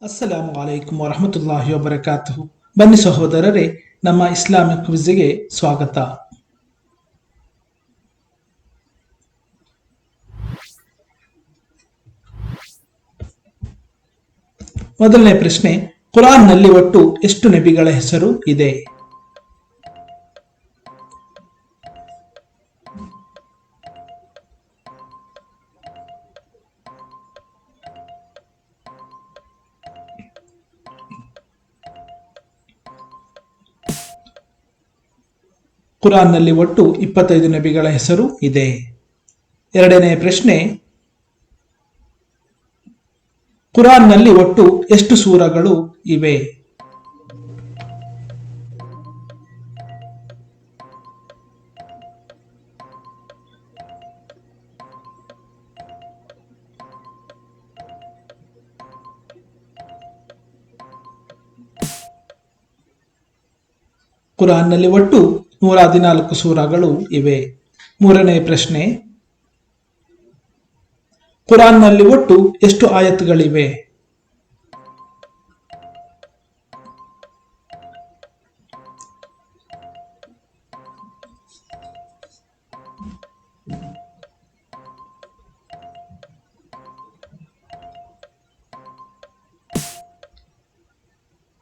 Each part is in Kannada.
ಅಸ್ಸಲಾಮು ಅಲೈಕುಂ ವರಹಮತುಲ್ಲಾಹಿ ವಬರಕಾತುಹು. ಬನ್ನಿ ಸಹೋದರರೇ, ನಮ್ಮ ಇಸ್ಲಾಮಿಕ್ ಕ್ವಿಜ್ಗೆ ಸ್ವಾಗತ. ಮೊದಲನೇ ಪ್ರಶ್ನೆ, ಕುರಾನ್ನಲ್ಲಿ ಒಟ್ಟು ಎಷ್ಟು ನಬಿಗಳ ಹೆಸರು ಇದೆ? ಕುರಾನ್ನಲ್ಲಿ ಒಟ್ಟು 25 ನಬಿಗಳ ಹೆಸರು ಇದೆ. ಎರಡನೇ ಪ್ರಶ್ನೆ, ಕುರಾನ್ನಲ್ಲಿ ಒಟ್ಟು ಎಷ್ಟು ಸೂರಗಳು ಇವೆ? ಕುರಾನ್ನಲ್ಲಿ ಒಟ್ಟು 114 ಸೂರಗಳು ಇವೆ. ಮೂರನೇ ಪ್ರಶ್ನೆ, ಕುರಾನ್ನಲ್ಲಿ ಒಟ್ಟು ಎಷ್ಟು ಆಯತ್ಗಳಿವೆ?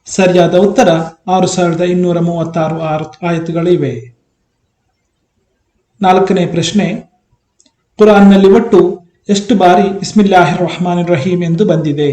ಸರಿಯಾದ ಉತ್ತರ 6236 ಆಯತುಗಳಿವೆ. ನಾಲ್ಕನೇ ಪ್ರಶ್ನೆ, ಕುರಾನ್ನಲ್ಲಿ ಒಟ್ಟು ಎಷ್ಟು ಬಾರಿ ಬಿಸ್ಮಿಲ್ಲಾಹಿರ್ ರಹ್ಮಾನಿರ್ ರಹೀಮ್ ಎಂದು ಬಂದಿದೆ?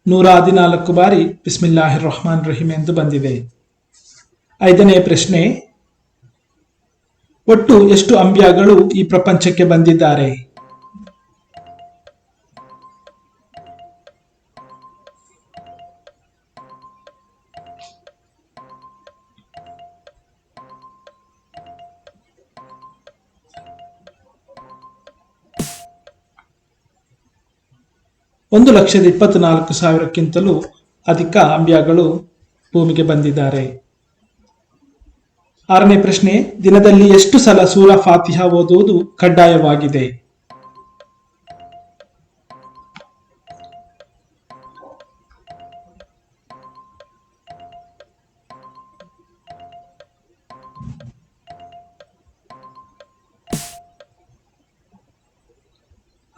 ನೂರ 14 ಬಾರಿ ಬಿಸ್ಮಿಲ್ಲಾಹಿರ್ ರಹ್ಮಾನಿರ್ ರಹೀಮ್ ಎಂದು ಬಂದಿದೆ. ಐದನೇ ಪ್ರಶ್ನೆ, ಒಟ್ಟು ಎಷ್ಟು ಅಂಬಿಯಾಗಳು ಈ ಪ್ರಪಂಚಕ್ಕೆ ಬಂದಿದ್ದಾರೆ? ಒಂದು 1,24,000ಕ್ಕಿಂತಲೂ ಅಧಿಕ ಅಂಬಿಯಾಗಳು ಭೂಮಿಗೆ ಬಂದಿದ್ದಾರೆ. ಆರನೇ ಪ್ರಶ್ನೆ, ದಿನದಲ್ಲಿ ಎಷ್ಟು ಸಲ ಸೂರಾ ಫಾತಿಹಾ ಓದುವುದು ಕಡ್ಡಾಯವಾಗಿದೆ?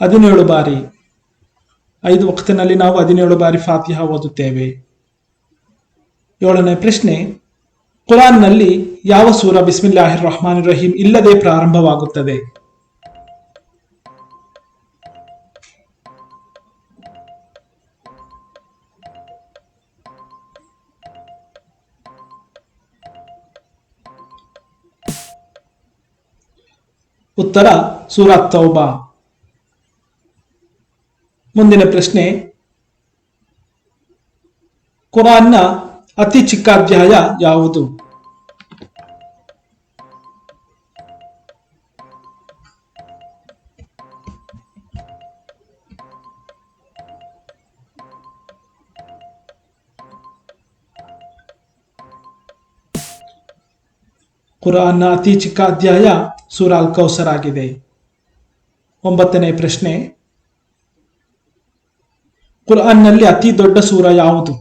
ಹದಿನೇಳು ಬಾರಿ. 5 ವಕ್ತಿನಲ್ಲಿ ನಾವು 17 ಬಾರಿ ಫಾತಿಹಾ ಓದುತ್ತೇವೆ. ಏಳನೇ ಪ್ರಶ್ನೆ, ಕುರಾನ್ನಲ್ಲಿ ಯಾವ ಸೂರ ಬಿಸ್ಮಿಲ್ಲಾಹಿರ್ ರಹ್ಮಾನಿರ್ ರಹೀಮ್ ಇಲ್ಲದೆ ಪ್ರಾರಂಭವಾಗುತ್ತದೆ? ಉತ್ತರ ಸೂರಾ ತೌಬಾ. ಮುಂದಿನ ಪ್ರಶ್ನೆ, ಕುರಾನ್ನ ಅತಿ ಚಿಕ್ಕ ಅಧ್ಯಾಯ ಯಾವುದು? ಕುರಾನ್ನ ಅತಿ ಚಿಕ್ಕ ಅಧ್ಯಾಯ ಸೂರಾ ಅಲ್ ಕೌಸರ್ ಆಗಿದೆ. 9ನೇ ಪ್ರಶ್ನೆ, ಕುರಾನ್ನಲ್ಲಿ ಅತಿ ದೊಡ್ಡ ಸೂರ ಯಾವುದು?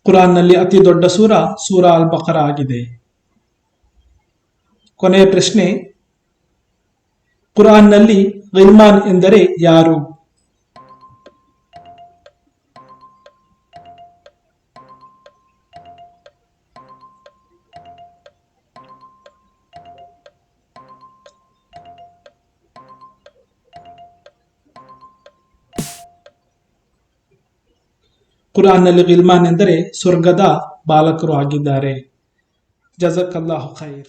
ಕುರಾನ್ನಲ್ಲಿ ಅತಿ ದೊಡ್ಡ ಸೂರಾ ಅಲ್ ಬಕರಾ ಆಗಿದೆ. ಕೊನೆಯ ಪ್ರಶ್ನೆ, ಕುರಾನ್ನಲ್ಲಿ ಗಿಲ್ಮಾನ್ ಎಂದರೆ ಯಾರು? ಕುರಾನ್ನಲ್ಲಿ ಗಿಲ್ಮಾನ್ ಎಂದರೆ ಸ್ವರ್ಗದ ಬಾಲಕರು ಆಗಿದ್ದಾರೆ. ಜಜಕಲ್ಲಾಹು ಖೈರ್.